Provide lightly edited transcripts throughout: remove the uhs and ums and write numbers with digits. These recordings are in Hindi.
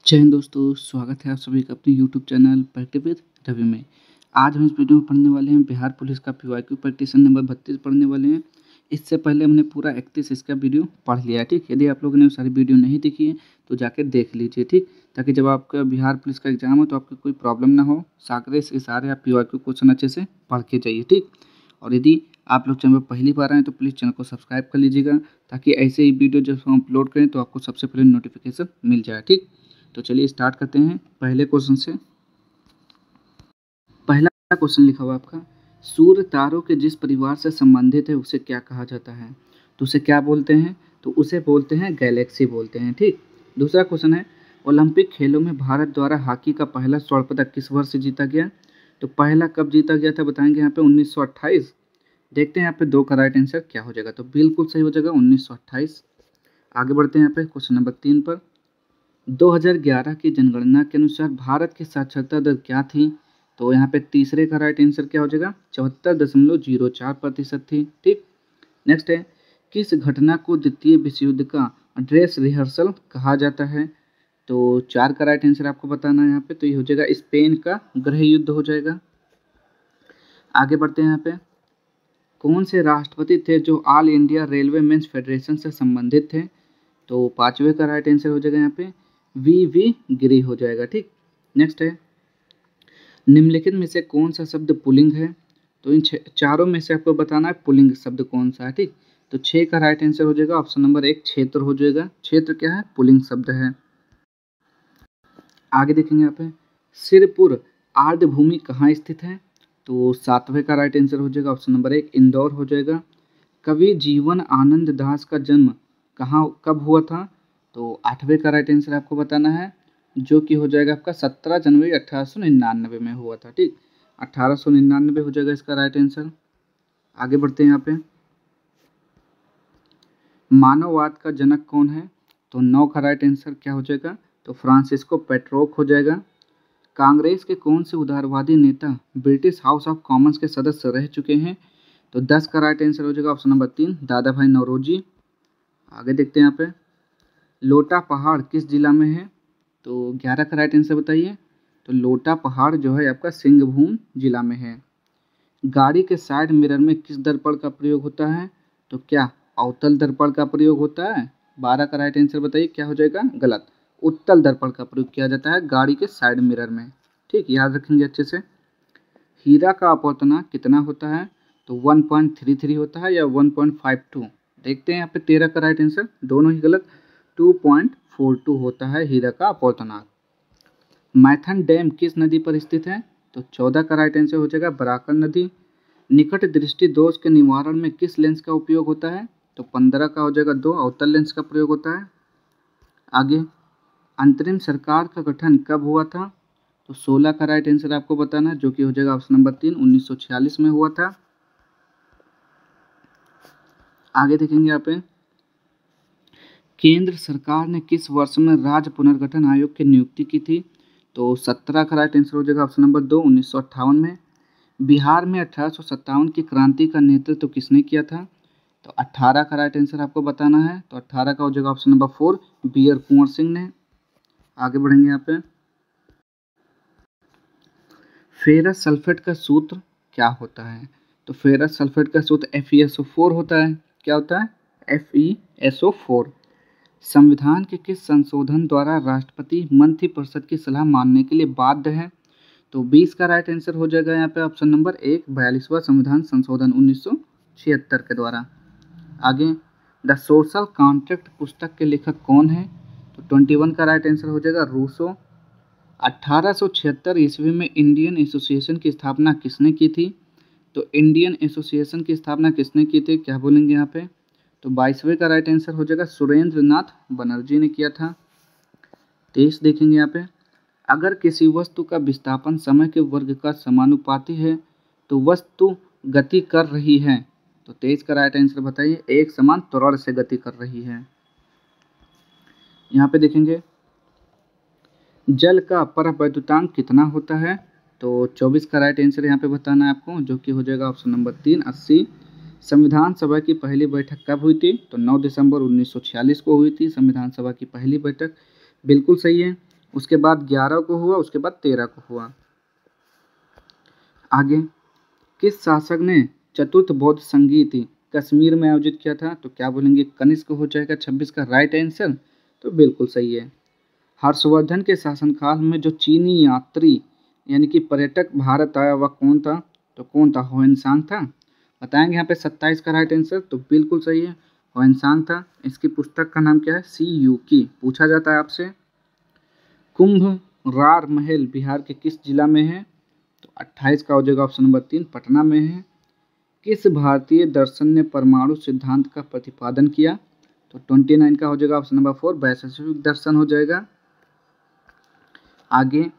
जय हिंद दोस्तों, स्वागत है आप सभी का अपने YouTube channel practice with Ravi में। आज हम इस वीडियो में पढ़ने वाले हैं बिहार पुलिस का पीवाईक्यू प्रैक्टिशन नंबर 32 पढ़ने वाले हैं। इससे पहले हमने पूरा 31 इसका वीडियो पढ़ लिया है, ठीक। यदि आप लोगों ने वो सारी वीडियो नहीं देखी है तो जाके देख लीजिए, ठीक, ताकि जब आपका बिहार पुलिस का एग्जाम हो तो आपको कोई प्रॉब्लम ना हो। सारे से सारे आप पीवाईक्यू क्वेश्चन अच्छे से पढ़ के जाइए, ठीक। और यदि आप लोग चैनल पर पहली बार आए तो प्लीज़ चैनल को सब्सक्राइब कर लीजिएगा, ताकि ऐसे ही वीडियो जब हम अपलोड करें तो आपको सबसे पहले नोटिफिकेशन मिल जाए, ठीक। तो चलिए स्टार्ट करते हैं पहले क्वेश्चन से। पहला क्वेश्चन लिखा हुआ आपका, सूर्य तारों के जिस परिवार से संबंधित है उसे क्या कहा जाता है? तो उसे क्या बोलते हैं? तो उसे बोलते हैं गैलेक्सी बोलते हैं, ठीक। दूसरा क्वेश्चन है, ओलंपिक खेलों में भारत द्वारा हॉकी का पहला स्वर्ण पदक किस वर्ष से जीता गया? तो पहला कब जीता गया था बताएंगे यहाँ पे 1928। देखते हैं यहाँ पे दो का राइट आंसर क्या हो जाएगा। तो बिल्कुल सही हो जाएगा 1928। आगे बढ़ते हैं यहाँ पे क्वेश्चन नंबर 3 पर। 2011 की जनगणना के अनुसार भारत की साक्षरता दर क्या थी? तो यहाँ पे तीसरे का राइट आंसर क्या हो जाएगा? 74.04% थी, ठीक। नेक्स्ट है, किस घटना को द्वितीय विश्व युद्ध का ड्रेस रिहर्सल कहा जाता है? तो 4 का राइट आंसर आपको बताना है यहाँ पे। तो ये हो जाएगा स्पेन का गृह युद्ध हो जाएगा। आगे बढ़ते हैं यहाँ पे, कौन से राष्ट्रपति थे जो All India Railway Men's Federation से संबंधित थे? तो 5वें का राइट आंसर हो जाएगा यहाँ पे वी गिरी हो जाएगा, ठीक। नेक्स्ट है, निम्नलिखित में से कौन सा शब्द पुल्लिंग है? तो इन चारों में से आपको बताना है पुल्लिंग शब्द कौन सा है, ठीक। तो 6 का राइट आंसर हो जाएगा ऑप्शन नंबर 1 क्षेत्र हो जाएगा। क्षेत्र क्या है? पुल्लिंग शब्द है। आगे देखेंगे यहाँ पे, सिरपुर आर्द्र भूमि कहाँ स्थित है? तो 7वें का राइट आंसर हो जाएगा ऑप्शन नंबर 1 इंदौर हो जाएगा। कवि जीवन आनंद दास का जन्म कहाँ कब हुआ था? तो 8वें का राइट आंसर आपको बताना है, जो कि हो जाएगा आपका 17 जनवरी 1899 में हुआ था, ठीक। 1899 हो जाएगा इसका राइट आंसर। आगे बढ़ते हैं यहाँ पे, मानववाद का जनक कौन है? तो 9 का राइट आंसर क्या हो जाएगा? तो फ्रांसिस्को पेट्रोक हो जाएगा। कांग्रेस के कौन से उदारवादी नेता ब्रिटिश हाउस ऑफ कॉमन्स के सदस्य रह चुके हैं? तो 10 का राइट आंसर हो जाएगा ऑप्शन नंबर 3 दादा भाई नौरोजी। आगे देखते हैं यहाँ पे, लोटा पहाड़ किस जिला में है? तो 11 का राइट आंसर बताइए। तो लोटा पहाड़ जो है आपका सिंहभूम जिला में है। गाड़ी के साइड मिरर में किस दर्पण का प्रयोग होता है? तो क्या अवतल दर्पण का प्रयोग होता है? 12 का राइट आंसर बताइए क्या हो जाएगा? गलत, उत्तल दर्पण का प्रयोग किया जाता है गाड़ी के साइड मिरर में, ठीक। याद रखेंगे अच्छे से। हीरा का अपवर्तनांक कितना होता है? तो 1.33 होता है या 1.52? देखते हैं यहाँ पे 13 का राइट आंसर, दोनों ही गलत, 2.42 होता है हीरा का अपवर्तनांक। मैथन डैम किस नदी पर स्थित है? तो 14 का राइट आंसर हो जाएगा बराकर नदी। निकट दृष्टि दोष के निवारण में किस लेंस का उपयोग होता है? तो 15 का हो जाएगा 2 अवतल लेंस का प्रयोग होता है। आगे, अंतरिम सरकार का गठन कब हुआ था? तो 16 का राइट आंसर आपको बताना है, जो कि हो जाएगा ऑप्शन नंबर 3 1946 में हुआ था। आगे देखेंगे यहाँ पे, केंद्र सरकार ने किस वर्ष में राज्य पुनर्गठन आयोग की नियुक्ति की थी? तो 17 का राइट आंसर हो जाएगा ऑप्शन नंबर 2 1958 में। बिहार में 1857 की क्रांति का नेतृत्व किसने किया था? तो 18 का राइट आंसर आपको बताना है। तो 18 का हो जाएगा option number 4 B R. Kunwar Singh ने। आगे बढ़ेंगे यहाँ पे, फेरस सल्फेट का सूत्र क्या होता है? तो फेरस सल्फेट का सूत्र FeSO4 होता है। क्या होता है? FeSO4। संविधान के किस संशोधन द्वारा राष्ट्रपति मंत्रिपरिषद की सलाह मानने के लिए बाध्य है? तो 20 का राइट आंसर हो जाएगा यहाँ पे ऑप्शन नंबर 1 42वां संविधान संशोधन 1976 के द्वारा। आगे, द सोशल कॉन्ट्रैक्ट पुस्तक के लेखक कौन है? तो 21 का राइट आंसर हो जाएगा रूसो। 1876 ईस्वी में इंडियन एसोसिएशन की स्थापना किसने की थी? तो इंडियन एसोसिएशन की स्थापना किसने की थी, क्या बोलेंगे यहाँ पे? तो 22वें का राइट आंसर हो जाएगा सुरेंद्र नाथ बनर्जी ने किया था। 23 देखेंगे यहाँ पे, अगर किसी वस्तु का विस्थापन समय के वर्ग का समानुपाती है तो वस्तु गति कर रही है। तो 23 का राइट आंसर बताइए, एक समान त्वरण से गति कर रही है। यहाँ पे देखेंगे, जल का परवैद्युतांक कितना होता है? तो 24 का राइट आंसर यहाँ पे बताना है आपको, जो कि हो जाएगा ऑप्शन नंबर 3 80। संविधान सभा की पहली बैठक कब हुई थी? तो 9 दिसंबर 1946 को हुई थी संविधान सभा की पहली बैठक। बिल्कुल सही है। उसके बाद 11 को हुआ, उसके बाद 13 को हुआ। आगे, किस शासक ने चतुर्थ बौद्ध संगीत कश्मीर में आयोजित किया था? तो क्या बोलेंगे? कनिष्क हो जाएगा 26 का राइट आंसर। तो बिल्कुल सही है। हर्षवर्धन के शासनकाल में जो चीनी यात्री यानी कि पर्यटक भारत आया वह कौन था? तो कौन था? ह्वेनसांग था। बताएंगे यहाँ पे 27 का राइट आंसर। तो बिल्कुल सही है, ह्वेनसांग था। इसकी पुस्तक का नाम क्या है? सी यू की। पूछा जाता है आपसे। कुंभ रार महल बिहार के किस जिला में है? तो 28 का हो जाएगा ऑप्शन नंबर 3, पटना में है। किस भारतीय दर्शन ने परमाणु सिद्धांत का प्रतिपादन किया? तो 29 का हो जाएगा ऑप्शन नंबर 4, वैशेषिक दर्शन हो जाएगा। आगे,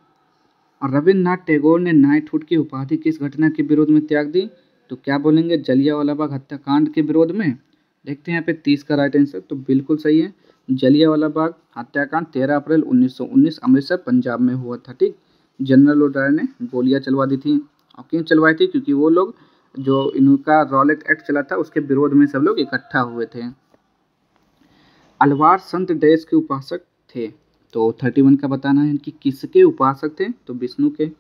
रविन्द्रनाथ टैगोर ने नाइटहुड की उपाधि किस घटना के विरोध में त्याग दी? तो क्या बोलेंगे? जलियांवाला बाग हत्याकांड के विरोध में। देखते हैं यहाँ पे 30 का राइट आंसर। तो बिल्कुल सही है, जलियांवाला बाग हत्याकांड 13 अप्रैल 1919 अमृतसर पंजाब में हुआ था। ठीक, जनरल डायर ने गोलियां चलवा दी थी। और क्यों चलवाई थी? क्योंकि वो लोग जो इनका रॉलेट एक्ट चला था उसके विरोध में सब लोग इकट्ठा हुए थे। अलवार संत डैश के उपासक थे? तो 31 का बताना है कि किसके उपासक थे? तो विष्णु के।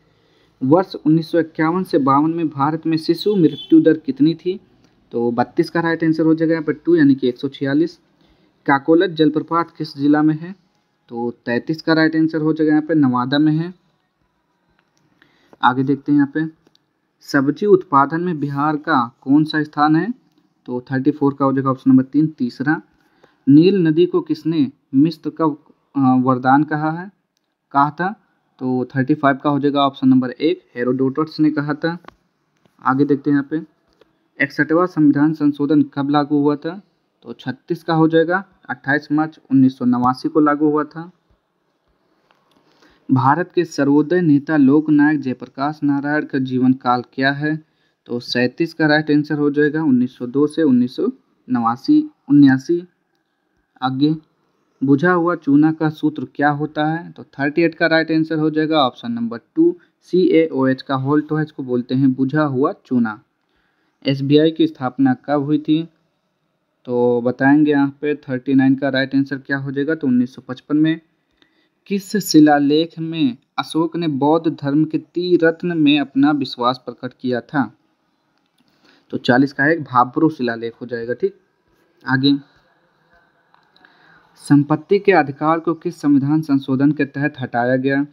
वर्ष 1951 से 52 में भारत में शिशु मृत्यु दर कितनी थी? तो 32 का राइट आंसर हो जाएगा यहाँ पर 2 यानी कि 146। काकोलत जलप्रपात किस जिला में है? तो 33 का राइट आंसर हो जाएगा यहाँ पे नवादा में है। आगे देखते हैं यहाँ पे, सब्जी उत्पादन में बिहार का कौन सा स्थान है? तो 34 का हो जाएगा ऑप्शन नंबर 3, तीसरा। नील नदी को किसने मिस्र का वरदान कहा था? तो 35 का हो जाएगा ऑप्शन नंबर 1, हेरोडोटस ने कहा था। आगे देखते हैं यहाँ पे, 61वां संविधान संशोधन कब लागू हुआ था? तो 36 का हो जाएगा 28 मार्च 1989 को लागू हुआ था। भारत के सर्वोदय नेता लोकनायक जयप्रकाश नारायण का जीवन काल क्या है? तो 37 का राइट आंसर हो जाएगा 1902 से 1989। आगे, बुझा हुआ चूना का सूत्र क्या होता है? तो 38 का राइट आंसर हो जाएगा ऑप्शन नंबर 2, CaOH का होल्ट OH को बोलते हैं बुझा हुआ चूना। SBI की स्थापना कब हुई थी? तो बताएंगे यहाँ पे 39 का राइट आंसर क्या हो जाएगा? तो 1955 में। किस शिलालेख में अशोक ने बौद्ध धर्म के त्रिरत्न में अपना विश्वास प्रकट किया था? तो 40 का एक भाब्रो शिलालेख हो जाएगा। ठीक, आगे, संपत्ति के अधिकार को किस संविधान संशोधन के तहत हटाया गया?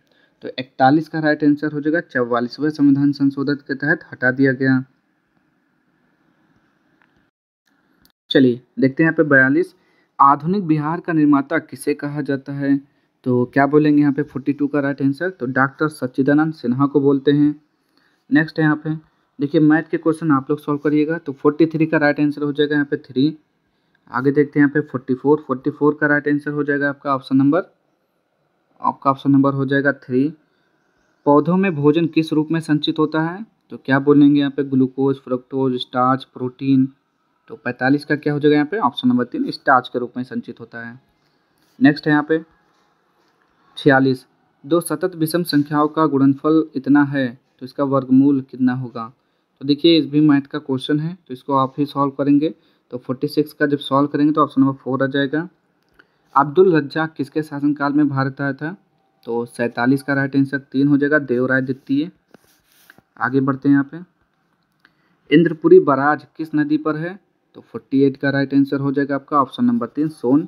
तो 41 का राइट आंसर हो जाएगा 44वें संविधान संशोधन के तहत हटा दिया गया। चलिए देखते हैं यहाँ पे 42, आधुनिक बिहार का निर्माता किसे कहा जाता है? तो क्या बोलेंगे यहाँ पे 42 का राइट आंसर? तो डॉक्टर सच्चिदानंद सिन्हा को बोलते हैं। नेक्स्ट है यहाँ पे, देखिए मैथ के क्वेश्चन आप लोग सॉल्व करिएगा। तो 43 का राइट आंसर हो जाएगा यहाँ पे 3। आगे देखते हैं यहाँ पे 44 का राइट आंसर हो जाएगा आपका ऑप्शन नंबर हो जाएगा 3। पौधों में भोजन किस रूप में संचित होता है? तो क्या बोलेंगे यहाँ पे? Glucose, fructose, starch, protein. तो 45 का क्या हो जाएगा यहाँ पे? ऑप्शन नंबर 3, स्टार्च के रूप में संचित होता है। नेक्स्ट है यहाँ पे 46, दो सतत विषम संख्याओं का गुणनफल इतना है तो इसका वर्गमूल कितना होगा? तो देखिए इस भी मैथ का क्वेश्चन है तो इसको आप ही सॉल्व करेंगे। तो 46 का जब सॉल्व करेंगे तो ऑप्शन नंबर 4 आ जाएगा। अब्दुल रज्जाक किसके शासनकाल में भारत आया था? तो 47 का राइट आंसर 3 हो जाएगा, देवराय द्वितीय। आगे बढ़ते हैं यहाँ पे, इंद्रपुरी बराज किस नदी पर है? तो 48 का राइट आंसर हो जाएगा आपका ऑप्शन नंबर 3, सोन।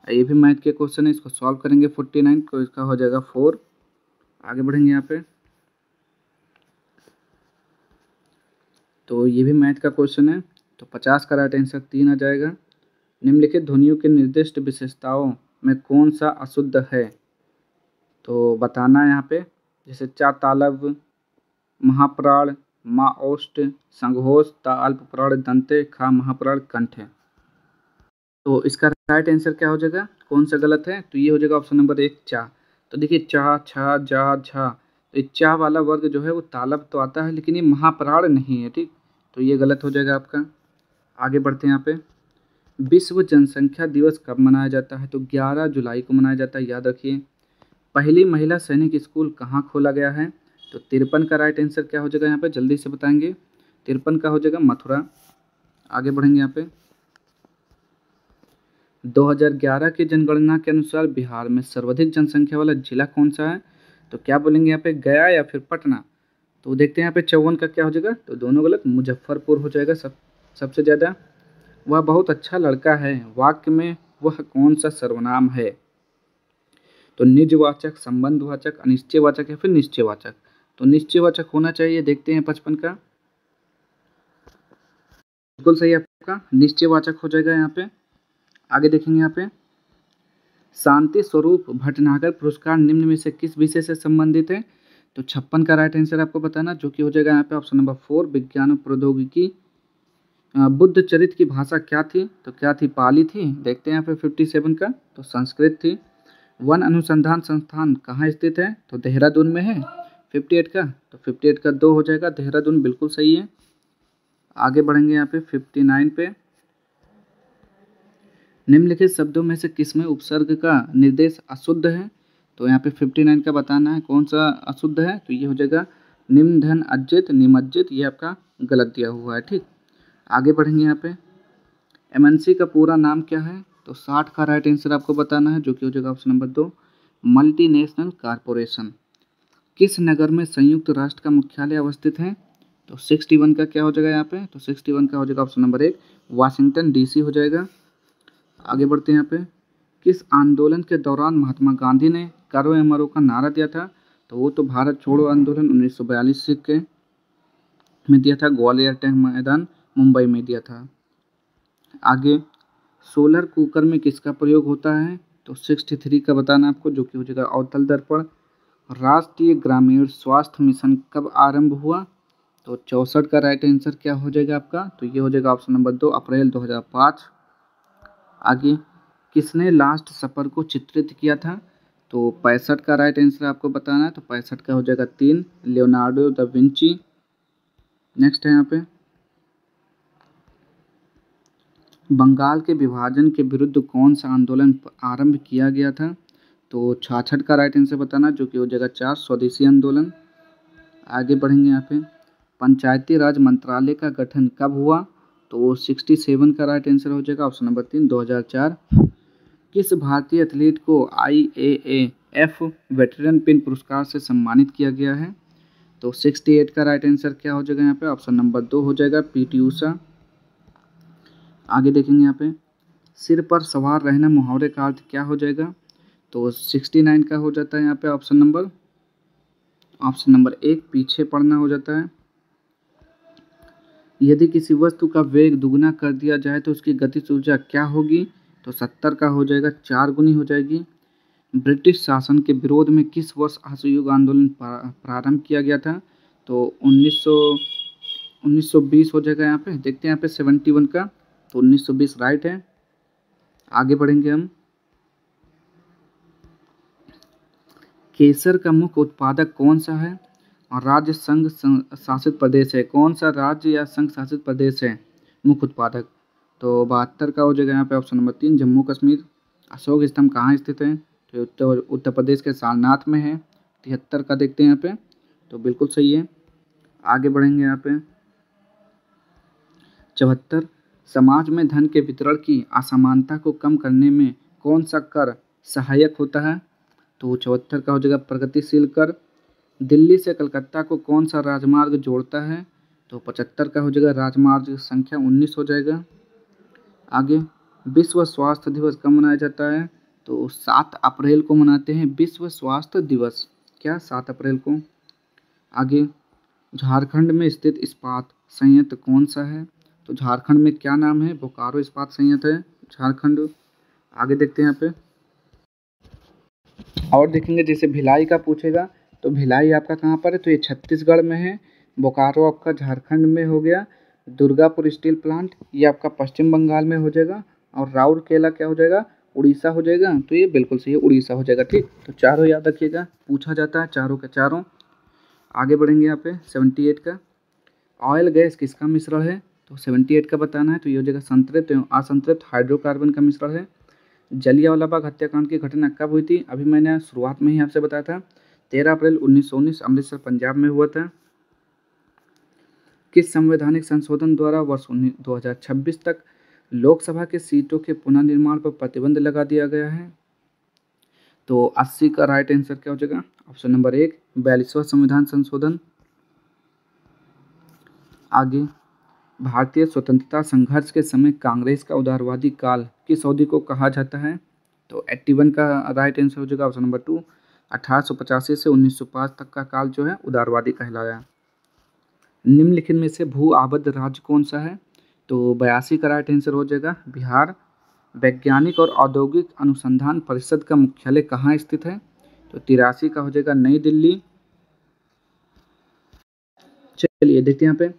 ये भी मैथ के क्वेश्चन है, इसको सॉल्व करेंगे 49 को, इसका हो जाएगा 4। आगे बढ़ेंगे यहाँ पे, तो ये भी मैथ का क्वेश्चन है। तो 50 का राइट आंसर 3 आ जाएगा। निम्नलिखित ध्वनियों के निर्दिष्ट विशेषताओं में कौन सा अशुद्ध है? तो बताना है यहाँ पे, जैसे चा तालब, महाप्राण, मा ओष्ट, संघोष, ता अल्पप्राण दंते, खा महाप्राण कंठ है। तो इसका राइट आंसर क्या हो जाएगा? कौन सा गलत है? तो ये हो जाएगा ऑप्शन नंबर 1, चा। तो देखिए चा, छा, जा, झा, तो चा वाला वर्ग जो है वो तालब तो आता है लेकिन ये महाप्राण नहीं है। ठीक, तो ये गलत हो जाएगा आपका। आगे बढ़ते हैं यहाँ पे, विश्व जनसंख्या दिवस कब मनाया जाता है? तो 11 जुलाई को मनाया जाता है, याद रखिए। पहली महिला सैनिक स्कूल कहाँ खोला गया है? तो 53 का राइट आंसर क्या हो जाएगा यहाँ पे? जल्दी से बताएंगे। 53 का हो जाएगा मथुरा। आगे बढ़ेंगे यहाँ पे, 2011 की जनगणना के अनुसार बिहार में सर्वाधिक जनसंख्या वाला जिला कौन सा है? तो क्या बोलेंगे यहाँ पे, गया या फिर पटना? तो देखते हैं यहाँ पे 54 का क्या हो जाएगा, तो दोनों गलत, मुजफ्फरपुर हो जाएगा सबसे ज़्यादा। वह बहुत अच्छा लड़का है वाक्य में वह कौन सा सर्वनाम है? तो निजवाचक, संबंधवाचक, अनिश्चयवाचक या फिर निश्चयवाचक? तो निश्चयवाचक होना चाहिए। देखते हैं 55 का, बिल्कुल सही आपका, निश्चयवाचक हो जाएगा यहाँ पे। आगे देखेंगे यहाँ पे, शांति स्वरूप भटनागर पुरस्कार निम्न में से किस विषय से संबंधित है? तो 56 का राइट आंसर आपको बताना, जो कि हो जाएगा यहाँ पे ऑप्शन नंबर 4, विज्ञान और प्रौद्योगिकी। बुद्ध चरित्र की भाषा क्या थी? तो क्या थी, पाली थी। देखते हैं यहाँ पे 57 का, तो संस्कृत थी। वन अनुसंधान संस्थान कहाँ स्थित है? तो देहरादून में है। 58 का, तो 58 का 2 हो जाएगा, देहरादून बिल्कुल सही है। आगे बढ़ेंगे यहाँ पे 59 पे, निम्नलिखित शब्दों में से किसमें उपसर्ग का निर्देश अशुद्ध है? तो यहाँ पे 59 का बताना है कौन सा अशुद्ध है, तो ये हो जाएगा निम्न धन अज्जित निमज्जित, ये आपका गलत दिया हुआ है। ठीक, आगे बढ़ेंगे यहाँ पे, एमएनसी का पूरा नाम क्या है? तो 60 का राइट आंसर आपको बताना है, जो कि हो जाएगा ऑप्शन नंबर 2, मल्टीनेशनल कॉरपोरेशन। किस नगर में संयुक्त राष्ट्र का मुख्यालय अवस्थित है? तो 61 का क्या हो जाएगा यहाँ पे, तो 61 का हो जाएगा ऑप्शन नंबर 1, वाशिंगटन डीसी हो जाएगा। आगे बढ़ते हैं यहाँ पे, किस आंदोलन के दौरान महात्मा गांधी ने करो या मरो का नारा दिया था? तो वो तो भारत छोड़ो आंदोलन 1942 के में दिया था, ग्वालियर टैंक मैदान मुंबई में दिया था। आगे, सोलर कुकर में किसका प्रयोग होता है? तो 63 का बताना आपको, जो कि हो जाएगा अवतल दर्पण। राष्ट्रीय ग्रामीण स्वास्थ्य मिशन कब आरंभ हुआ? तो 64 का राइट आंसर क्या हो जाएगा आपका, तो ये हो जाएगा ऑप्शन नंबर 2, अप्रैल 2005। आगे, किसने लास्ट सफर को चित्रित किया था? तो 65 का राइट आंसर आपको बताना है, तो 65 का हो जाएगा 3, लियोनार्डो दा विंची। नेक्स्ट है यहाँ पे, बंगाल के विभाजन के विरुद्ध कौन सा आंदोलन आरंभ किया गया था? तो 66 का राइट आंसर बताना, जो कि हो जाएगा 4, स्वदेशी आंदोलन। आगे बढ़ेंगे यहाँ पे, पंचायती राज मंत्रालय का गठन कब हुआ? तो 67 का राइट आंसर हो जाएगा ऑप्शन नंबर 3, 2004। किस भारतीय एथलीट को IAAF वेटरन पिन पुरस्कार से सम्मानित किया गया है? तो 68 का राइट आंसर क्या हो जाएगा यहाँ पे, ऑप्शन नंबर 2 हो जाएगा, PT ऊषा। आगे देखेंगे यहाँ पे, सिर पर सवार रहना मुहावरे का अर्थ क्या हो जाएगा? तो 69 का हो जाता है यहाँ पे ऑप्शन नंबर 1, पीछे पड़ना हो जाता है। यदि किसी वस्तु का वेग दुगना कर दिया जाए तो उसकी गतिज ऊर्जा क्या होगी? तो 70 का हो जाएगा, 4 गुनी हो जाएगी। ब्रिटिश शासन के विरोध में किस वर्ष असहयोग आंदोलन प्रारंभ किया गया था? तो 1920 हो जाएगा यहाँ पे। देखते हैं यहाँ पे 71 का, तो 1920 राइट है। आगे बढ़ेंगे हम, केसर का मुख्य उत्पादक कौन सा है और राज्य संघ शासित प्रदेश है? कौन सा राज्य या संघ शासित प्रदेश है मुख्य उत्पादक? तो 72 का हो जाएगा यहाँ पे ऑप्शन नंबर 3, जम्मू कश्मीर। अशोक स्तंभ कहाँ स्थित है? तो उत्तर प्रदेश के सारनाथ में है। 73 का देखते हैं यहाँ पे, तो बिल्कुल सही है। आगे बढ़ेंगे यहाँ पे, 74, समाज में धन के वितरण की असमानता को कम करने में कौन सा कर सहायक होता है? तो 74 का हो जाएगा, प्रगतिशील कर। दिल्ली से कलकत्ता को कौन सा राजमार्ग जोड़ता है? तो 75 का हो जाएगा, राजमार्ग संख्या 19 हो जाएगा। आगे, विश्व स्वास्थ्य दिवस कब मनाया जाता है? तो 7 अप्रैल को मनाते हैं विश्व स्वास्थ्य दिवस। क्या, 7 अप्रैल को। आगे, झारखंड में स्थित इस्पात संयंत्र कौन सा है? तो झारखंड में क्या नाम है? बोकारो इस्पात संयंत्र है झारखंड। आगे देखते हैं यहाँ पे, और देखेंगे जैसे भिलाई का पूछेगा, तो भिलाई आपका कहाँ पर है? तो ये छत्तीसगढ़ में है। बोकारो आपका झारखंड में हो गया। दुर्गापुर स्टील प्लांट ये आपका पश्चिम बंगाल में हो जाएगा। और राउरकेला क्या हो जाएगा? उड़ीसा हो जाएगा। तो ये बिल्कुल सही है, उड़ीसा हो जाएगा। ठीक, तो चारों याद रखिएगा, पूछा जाता है चारों के चारों। आगे बढ़ेंगे यहाँ पे 78 का, ऑयल गैस किसका मिश्रण है? तो 78 का बताना है, तो ये हो जाएगा संतृप्त एवं असंतृप्त हाइड्रोकार्बन का मिश्रण है। जलियांवाला बाग हत्याकांड की घटना कब हुई थी? अभी मैंने शुरुआत में ही आपसे बताया था, 13 अप्रैल 1919 अमृतसर पंजाब में हुआ था। किस संवैधानिक संशोधन द्वारा वर्ष 2026 तक लोकसभा के सीटों के पुनर्निर्माण पर प्रतिबंध लगा दिया गया है। तो 80 का राइट आंसर क्या हो जाएगा? ऑप्शन नंबर 1 42वां संविधान संशोधन। आगे, भारतीय स्वतंत्रता संघर्ष के समय कांग्रेस का उदारवादी काल किस अवधि को कहा जाता है? तो 81 का राइट आंसर हो जाएगा ऑप्शन नंबर 2 1885 से 1905 तक का काल जो है उदारवादी कहलाया। निम्नलिखित में से भू आबद्ध राज्य कौन सा है? तो 82 का राइट आंसर हो जाएगा बिहार। वैज्ञानिक और औद्योगिक अनुसंधान परिषद का मुख्यालय कहाँ स्थित है? तो 83 का हो जाएगा नई दिल्ली। चलिए देखते हैं यहाँ पे,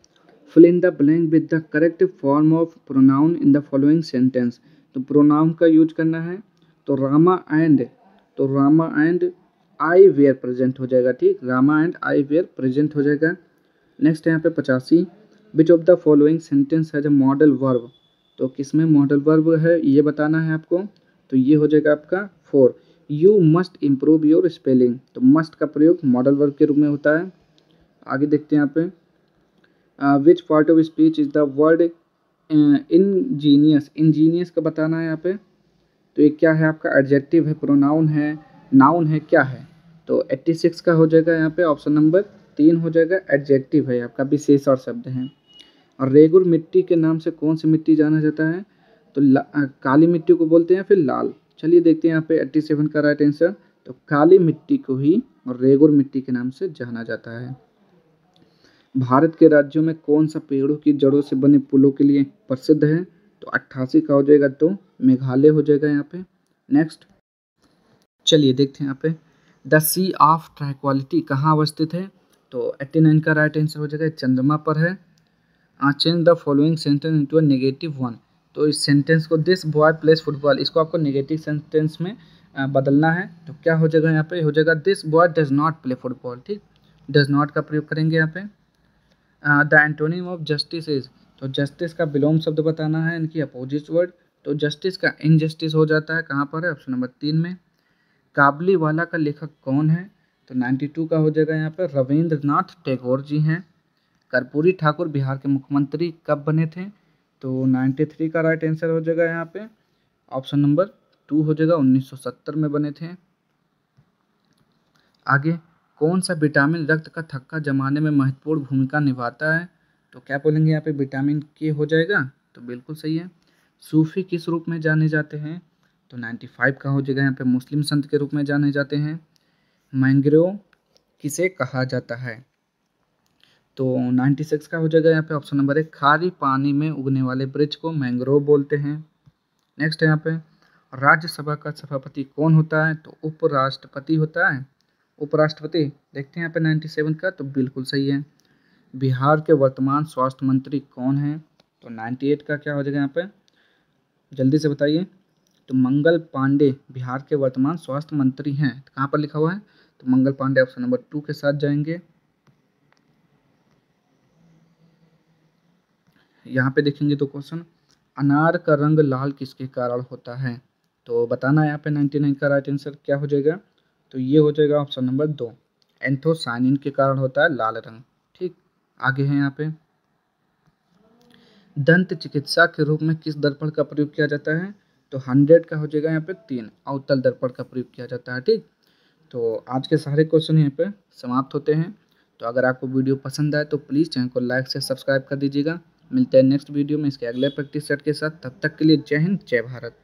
fill in the blank with the correct form of pronoun in the following sentence. तो प्रोनाउन का यूज करना है। तो Rama and I were present हो जाएगा। ठीक, Rama and I were present हो जाएगा। नेक्स्ट है यहाँ पे 85, which of the following sentence has a modal verb. तो किसमें मॉडल वर्ब है ये बताना है आपको। तो ये हो जाएगा आपका 4, you must improve your spelling. तो मस्ट का प्रयोग मॉडल वर्ब के रूप में होता है। आगे देखते हैं यहाँ पे, which part of speech is the word Angénieux का बताना है यहाँ पे। तो ये क्या है आपका? एडजेक्टिव है, प्रोनाउन है, नाउन है, क्या है? तो 86 का हो जाएगा यहाँ पे ऑप्शन नंबर 3 हो जाएगा, एडजेक्टिव है आपका, विशेष और शब्द है। और रेगुर मिट्टी के नाम से कौन सी मिट्टी जाना जाता है? तो काली मिट्टी को बोलते हैं फिर लाल। चलिए देखते हैं यहाँ पे 87 का राइट आंसर। तो काली मिट्टी को ही रेगुर मिट्टी के नाम से जाना जाता है। भारत के राज्यों में कौन सा पेड़ों की जड़ों से बने पुलों के लिए प्रसिद्ध है? तो 88 का हो जाएगा, तो मेघालय हो जाएगा यहाँ पे। नेक्स्ट चलिए देखते हैं यहाँ पे, द सी ऑफ ट्रैंक्विलिटी कहाँ अवस्थित है? तो 89 का राइट आंसर हो जाएगा, चंद्रमा पर है। Change the following sentence into a negative one. तो इस सेंटेंस को, दिस बॉय प्लेस फुटबॉल, इसको आपको नेगेटिव सेंटेंस में बदलना है। तो क्या हो जाएगा यहाँ पे? हो जाएगा this boy does not play football. ठीक, डज नॉट का प्रयोग करेंगे यहाँ पे। The antonym of justice is. तो जस्टिस का विलोम शब्द बताना है, इनकी अपोजिट वर्ड। तो जस्टिस का इनजस्टिस हो जाता है, कहाँ पर है? ऑप्शन नंबर 3 में। काबुलीवाला का लेखक कौन है? तो 92 का हो जाएगा यहाँ पर, रविंद्रनाथ टैगोर जी हैं। कर्पूरी ठाकुर बिहार के मुख्यमंत्री कब बने थे? तो 93 का राइट आंसर हो जाएगा यहाँ पे ऑप्शन नंबर 2 हो जाएगा, 1970 में बने थे। आगे, कौन सा विटामिन रक्त का थक्का जमाने में महत्वपूर्ण भूमिका निभाता है? तो क्या बोलेंगे यहाँ पे? विटामिन के हो जाएगा। तो बिल्कुल सही है। सूफी किस रूप में जाने जाते हैं? तो 95 का हो जाएगा यहाँ पे, मुस्लिम संत के रूप में जाने जाते हैं। मैंग्रोव किसे कहा जाता है? तो 96 का हो जाएगा यहाँ पे ऑप्शन नंबर 1, खारी पानी में उगने वाले वृक्ष को मैंग्रोव बोलते हैं। नेक्स्ट है यहाँ पे, राज्यसभा का सभापति कौन होता है? तो उपराष्ट्रपति होता है। उपराष्ट्रपति देखते हैं यहाँ पे 97 का, तो बिल्कुल सही है। बिहार के वर्तमान स्वास्थ्य मंत्री कौन है? तो 98 का क्या हो जाएगा यहाँ पे? जल्दी से बताइए। तो मंगल पांडे बिहार के वर्तमान स्वास्थ्य मंत्री हैं। तो कहाँ पर लिखा हुआ है? तो मंगल पांडे ऑप्शन नंबर 2 के साथ जाएंगे। यहाँ पे देखेंगे तो क्वेश्चन, अनार का रंग लाल किसके कारण होता है? तो बताना है यहाँ पे 99 का राइट आंसर क्या हो जाएगा? तो ये हो जाएगा ऑप्शन नंबर 2, एंथोसायनिन के कारण होता है लाल रंग। ठीक, आगे है यहाँ पे, दंत चिकित्सा के रूप में किस दर्पण का प्रयोग किया जाता है? तो 100 का हो जाएगा यहाँ पे 3, अवतल दर्पण का प्रयोग किया जाता है। ठीक, तो आज के सारे क्वेश्चन यहाँ पे समाप्त होते हैं। तो अगर आपको वीडियो पसंद आए तो प्लीज़ चैनल को लाइक से सब्सक्राइब कर दीजिएगा। मिलते हैं नेक्स्ट वीडियो में इसके अगले प्रैक्टिस सेट के साथ। तब तक के लिए जय हिंद, जय भारत।